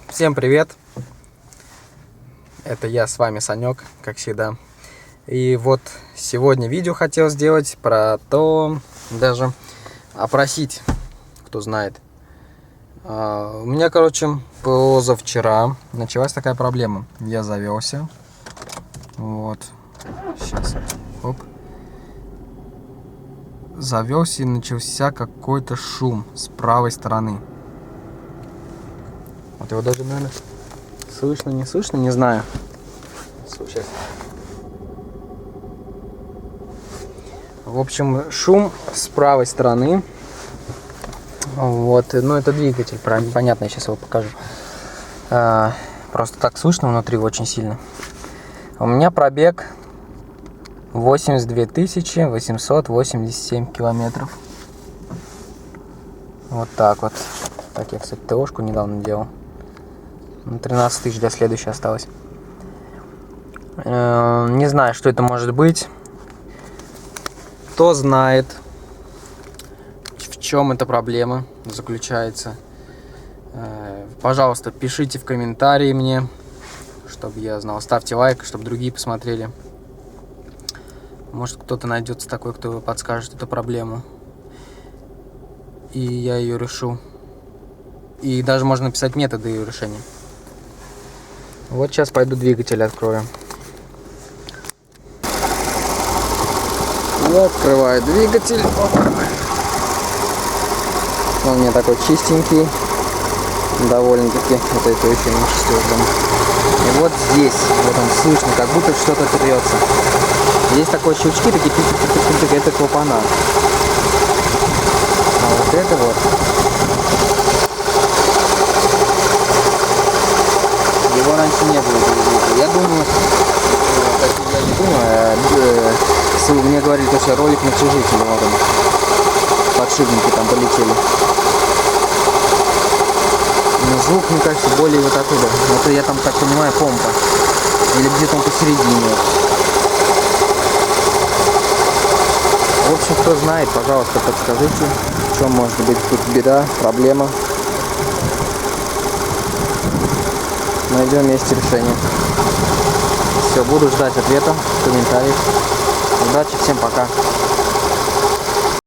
Всем привет! Это я, с вами Санек, как всегда. И вот сегодня видео хотел сделать про то, даже опросить, кто знает. У меня, короче, позавчера началась такая проблема. Я завелся. Вот. Сейчас. Оп. Завелся и начался какой-то шум с правой стороны. Вот его даже, наверное, слышно, не слышно, не знаю. Сейчас. В общем, шум с правой стороны. Вот, ну это двигатель, понятно, я сейчас его покажу. Просто так слышно внутри очень сильно. У меня пробег 82 887 километров. Вот так вот. Так, я, кстати, ТОшку недавно делал. 13 тысяч до следующей осталось. Не знаю, что это может быть. Кто знает, в чем эта проблема заключается, пожалуйста, пишите в комментарии мне, чтобы я знал. Ставьте лайк, чтобы другие посмотрели. Может, кто-то найдется такой, кто подскажет эту проблему, и я ее решу. И даже можно написать методы ее решения. Вот сейчас пойду двигатель открою. Я открываю двигатель. Он у меня такой чистенький. Довольно-таки. Вот это еще не чистил. И вот здесь. Вот он слышно, как будто что-то трется. Здесь такой щелчки, такие пик-пик-пик-пик. Это клапана. А вот это вот. Его раньше не было. Я думаю, я не думаю, мне говорили, что ролик на чужителе, вот он, подшипники там полетели. Но звук, мне кажется, более вот оттуда. Это я там, так понимаю, помпа. Или где-то он посередине. В общем, кто знает, пожалуйста, подскажите, в чем может быть тут беда, проблема. Найдем вместе решение. Все, буду ждать ответа в комментариях. Удачи, всем пока.